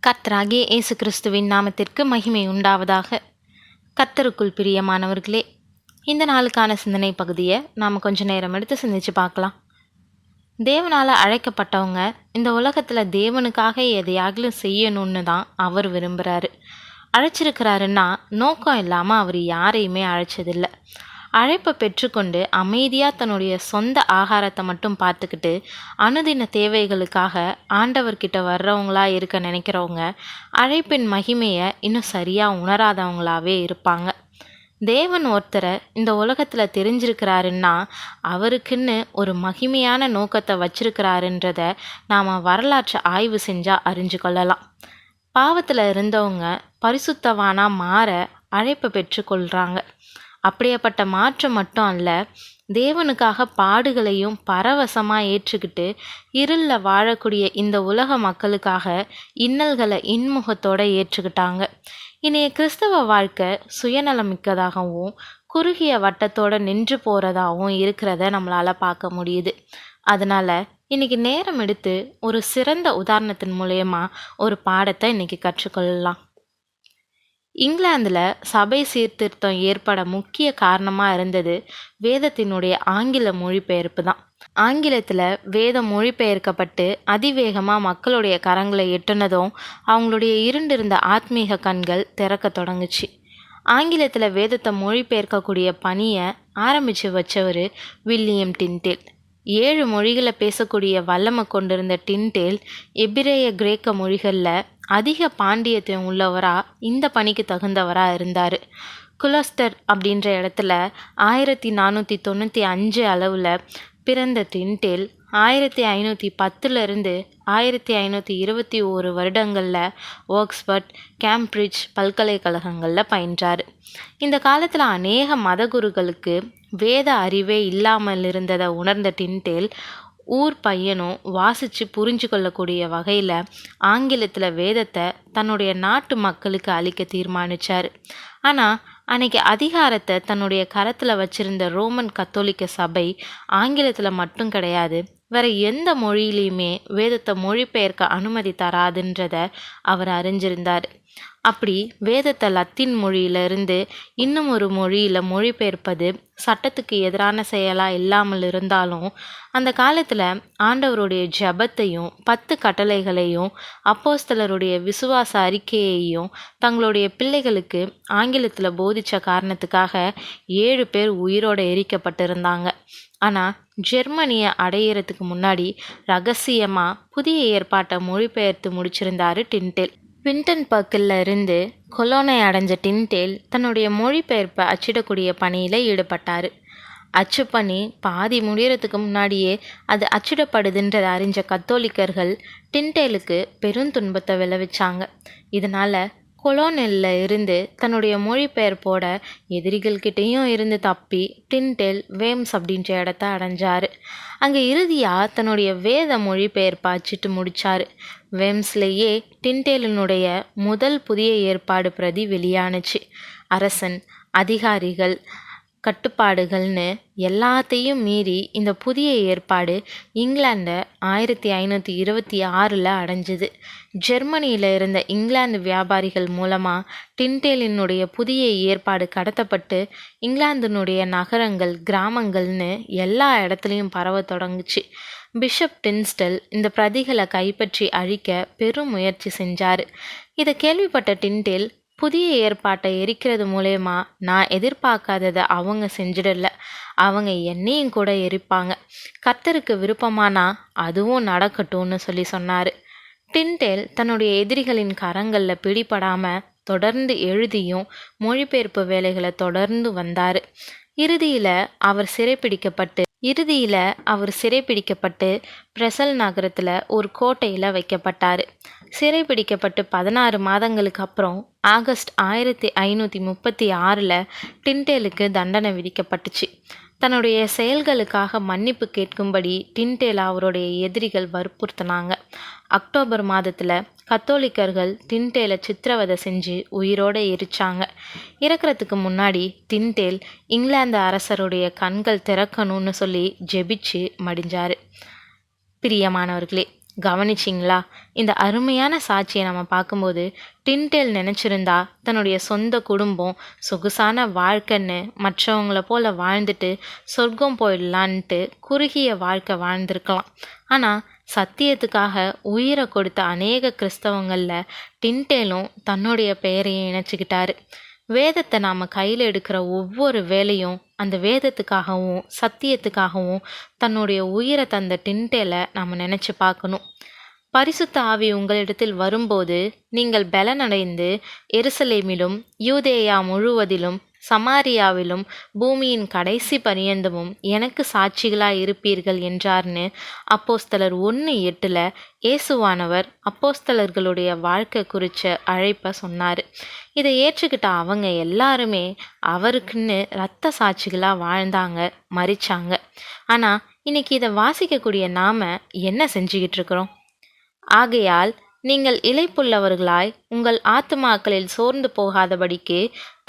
கர்த்தராகிய இயேசு கிறிஸ்துவின் நாமத்திற்கு மகிமை உண்டாவதாக. கர்த்தருக்குள் பிரியமானவர்களே, இந்த நாளுக்கான சிந்தனை பகுதியை நாம் கொஞ்ச நேரம் எடுத்து சிந்திச்சு பார்க்கலாம். தேவனால் அழைக்கப்பட்டவங்க இந்த உலகத்தில் தேவனுக்காக எதையாகிலும் செய்யணும்னு தான் அவர் விரும்புகிறாரு. அழைச்சிருக்கிறாருன்னா நோக்கம் இல்லாமல் அவர் யாரையுமே அழைச்சதில்லை. அழைப்பை பெற்றுக்கொண்டு அமைதியாக தன்னுடைய சொந்த ஆகாரத்தை மட்டும் பார்த்துக்கிட்டு அனுதின தேவைகளுக்காக ஆண்டவர்கிட்ட வர்றவங்களா இருக்க நினைக்கிறவங்க அழைப்பின் மகிமையை இன்னும் சரியாக உணராதவங்களாவே இருப்பாங்க. தேவன் ஒருத்தரை இந்த உலகத்தில் தெரிஞ்சிருக்கிறாருன்னா அவருக்குன்னு ஒரு மகிமையான நோக்கத்தை வச்சிருக்கிறாருன்றத நாம் வரலாற்றை ஆய்வு செஞ்சால் அறிஞ்சு கொள்ளலாம். பாவத்தில் இருந்தவங்க பரிசுத்தவானா மாற அழைப்பை பெற்றுக்கொள்கிறாங்க. அப்படியேப்பட்ட மாற்றம் மட்டும் அல்ல, தேவனுக்காக பாடுகளையும் பரவசமாக ஏற்றுக்கிட்டு இருளில் வாழக்கூடிய இந்த உலக மக்களுக்காக இன்னல்களை இன்முகத்தோடு ஏற்றுக்கிட்டாங்க. இன்றைய கிறிஸ்தவ வாழ்க்கை சுயநலமிக்கதாகவும் குறுகிய வட்டத்தோடு நின்று போகிறதாகவும் இருக்கிறத நம்மளால் பார்க்க முடியுது. அதனால் இன்றைக்கி நேரம் எடுத்து ஒரு சிறந்த உதாரணத்தின் மூலயமா ஒரு பாடத்தை இன்றைக்கி கற்றுக்கொள்ளலாம். இங்கிலாந்தில் சபை சீர்திருத்தம் ஏற்பட முக்கிய காரணமாக இருந்தது வேதத்தினுடைய ஆங்கில மொழிபெயர்ப்பு தான். ஆங்கிலத்தில் வேதம் மொழிபெயர்க்கப்பட்டு அதிவேகமாக மக்களுடைய கரங்களை எட்டுனதும் அவங்களுடைய இருண்டிருந்த ஆத்மீக கண்கள் திறக்க தொடங்குச்சு. ஆங்கிலத்தில் வேதத்தை மொழிபெயர்க்கக்கூடிய பணியை ஆரம்பித்து வச்சவர் வில்லியம் டிண்டேல். 7 மொழிகளை பேசக்கூடிய வல்லமை கொண்டிருந்த டிண்டேல் எபிரேய கிரேக்க மொழிகளில் அதிக பாண்டியத்தையும் உள்ளவராக இந்த பணிக்கு தகுந்தவராக இருந்தார். குலஸ்டர் அப்படின்ற இடத்துல 1495 அளவில் பிறந்த டிண்டேல் 1510 1521 வருடங்களில் ஆக்ஸ்பர்ட், கேம்பிரிட்ஜ் பல்கலைக்கழகங்களில் பயின்றார். இந்த காலத்தில் அநேக மதகுருக்களுக்கு வேத அறிவே இல்லாமல் இருந்ததை உணர்ந்த டிண்டேல் ஊர் பையனும் வாசித்து புரிஞ்சு கொள்ளக்கூடிய வகையில் ஆங்கிலத்தில் வேதத்தை தன்னுடைய நாட்டு மக்களுக்கு அளிக்க தீர்மானித்தார். ஆனால் அன்னைக்கு அதிகாரத்தை தன்னுடைய கரத்தில் வச்சிருந்த ரோமன் கத்தோலிக்க சபை ஆங்கிலத்தில் மட்டும் கிடையாது, வேற எந்த மொழியிலையுமே வேதத்தை மொழிபெயர்க்க அனுமதி தராதுன்றத அவர் அறிஞ்சிருந்தார். அப்படி வேதத்தை லத்தீன் மொழியிலிருந்து இன்னும் ஒரு மொழியில் மொழிபெயர்ப்பது சட்டத்துக்கு எதிரான செயலாக இல்லாமல் இருந்தாலும் அந்த காலத்தில் ஆண்டவருடைய ஜபத்தையும் 10 கட்டளைகளையும் அப்போஸ்தலருடைய விசுவாச அறிக்கையையும் தங்களுடைய பிள்ளைகளுக்கு ஆங்கிலத்தில் போதித்த காரணத்துக்காக 7 பேர் உயிரோடு எரிக்கப்பட்டிருந்தாங்க. ஆனால் ஜெர்மனியை அடையிறதுக்கு முன்னாடி ரகசியமாக புதிய ஏற்பாட்டை மொழிபெயர்த்து முடிச்சிருந்தார் டிண்டேல். விண்டன்பர்க்கில் இருந்து கொலோனை அடைஞ்ச டிண்டேல் தன்னுடைய மொழிபெயர்ப்பை அச்சிடக்கூடிய பணியில் ஈடுபட்டார். அச்சுப்பணி பாதி முடியறதுக்கு முன்னாடியே அது அச்சிடப்படுதுன்றதை அறிஞ்ச கத்தோலிக்கர்கள் டிண்டேலுக்கு பெருந்துன்பத்தை விளைவிச்சாங்க. இதனால் கொலோனில் இருந்து தன்னுடைய மொழிபெயர்ப்போட எதிரிகள்கிட்டையும் இருந்து தப்பி டிண்டேல் வேம்ஸ் அப்படின்ற இடத்த அடைஞ்சார். அங்கே இறுதியாக தன்னுடைய வேத மொழிபெயர்ப்பை அச்சிட்டு முடித்தார். வேம்ஸ்லேயே டிண்டேலினுடைய முதல் புதிய ஏற்பாடு பிரதி வெளியானுச்சு. அரசன், அதிகாரிகள், கட்டுப்பாடுகள்னு எல்லாத்தையும் மீறி இந்த புதிய ஏற்பாடு இங்கிலாண்டை 1526 அடைஞ்சிது. ஜெர்மனியில் இருந்த இங்கிலாந்து வியாபாரிகள் மூலமாக டிண்டேலினுடைய புதிய ஏற்பாடு கடத்தப்பட்டு இங்கிலாந்தினுடைய நகரங்கள், கிராமங்கள்னு எல்லா இடத்துலையும் பரவ தொடங்குச்சு. பிஷப் டின்ஸ்டல் இந்த பிரதிகளை கைப்பற்றி அழிக்க பெரும் முயற்சி செஞ்சார். இதை கேள்விப்பட்ட டிண்டேல் புதிய ஏற்பாட்டை எரிக்கிறது மூலயமா நான் எதிர்பார்க்காததை அவங்க செஞ்சிடல, அவங்க என்னையும் கூட எரிப்பாங்க, கர்த்தருக்கு விருப்பமானா அதுவும் நடக்கட்டும்னு சொன்னார். டிண்டேல் தன்னுடைய எதிரிகளின் கரங்களில் பிடிபடாமல் தொடர்ந்து எழுதியும் மொழிபெயர்ப்பு வேலைகளை தொடர்ந்து வந்தார். இறுதியில் அவர் சிறைப்பிடிக்கப்பட்டு பிரசல் நகரத்தில் ஒரு கோட்டையில் வைக்கப்பட்டார். சிறைப்பிடிக்கப்பட்டு 16 மாதங்களுக்கு அப்புறம் ஆகஸ்ட் 1536 டிண்டேலுக்கு தண்டனை விதிக்கப்பட்டுச்சு. தன்னுடைய செயல்களுக்காக மன்னிப்பு கேட்கும்படி டிண்டேல் அவருடைய எதிரிகள் வற்புறுத்தினாங்க. அக்டோபர் மாதத்தில் கத்தோலிக்கர்கள் டிண்டேலை சித்திரவதை செஞ்சு உயிரோடு எரிச்சாங்க. இறக்கிறதுக்கு முன்னாடி டிண்டேல் இங்கிலாந்து அரசருடைய கண்கள் திறக்கணும்னு சொல்லி ஜெபிச்சு மடிஞ்சார். பிரியமானவர்களே, கவனிச்சிங்களா? இந்த அருமையான சாட்சியை நம்ம பார்க்கும்போது டின்டேல் நினச்சிருந்தா தன்னுடைய சொந்த குடும்பம் சொகுசான வாழ்க்கைன்னு மற்றவங்கள போல் வாழ்ந்துட்டு சொர்க்கம் போயிடலான்ட்டு குறுகிய வாழ்க்கை வாழ்ந்திருக்கலாம். ஆனால் சத்தியத்துக்காக உயிரை கொடுத்த அநேக கிறிஸ்தவங்களில் டின்டேலும் தன்னுடைய பெயரையும் இணைச்சிக்கிட்டாரு. வேதத்தை நாம் கையில் எடுக்கிற ஒவ்வொரு வேலையும் அந்த வேதத்துக்காகவும் சத்தியத்துக்காகவும் தன்னுடைய உயிரை தந்த டின்டேலை நாம் நினச்சி பார்க்கணும். பரிசுத்த ஆவி உங்களிடத்தில் வரும்போது நீங்கள் பலனடைந்து எருசலேமிலும் யூதேயா முழுவதிலும் சமாரியாவிலும் பூமியின் கடைசி பரியந்தமும் எனக்கு சாட்சிகளாய் இருப்பீர்கள் என்றார்னு அப்போஸ்தலர் 1:8 இயேசுவானவர் அப்போஸ்தலர்களுடைய வாழ்க்கை குறித்த அழைப்பை சொன்னார். இதை ஏற்றுக்கிட்ட அவங்க எல்லாருமே அவருக்குன்னு இரத்த சாட்சிகளாக வாழ்ந்தாங்க, மரிச்சாங்க. ஆனால் இன்னைக்கு இதை வாசிக்கக்கூடிய நாம் என்ன செஞ்சுக்கிட்டு இருக்கிறோம்? ஆகையால் நீங்கள் இளைப்புள்ளவர்களாய் உங்கள் ஆத்துமாக்களில் சோர்ந்து போகாதபடிக்கு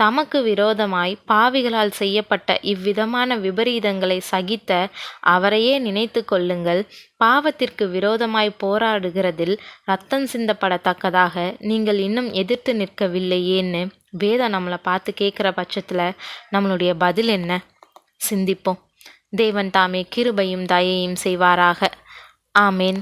தமக்கு விரோதமாய் பாவிகளால் செய்யப்பட்ட இவ்விதமான விபரீதங்களை சகித்த அவரையே நினைத்து கொள்ளுங்கள். பாவத்திற்கு விரோதமாய் போராடுகிறதில் இரத்தம் சிந்தப்படத்தக்கதாக நீங்கள் இன்னும் எதிர்த்து நிற்கவில்லையேன்னு வேதம் நம்மளை பார்த்து கேட்குற பட்சத்தில் நம்மளுடைய பதில் என்ன? சிந்திப்போம். தேவன் தாமே கிருபையும் தயையும் செய்வாராக. ஆமேன்.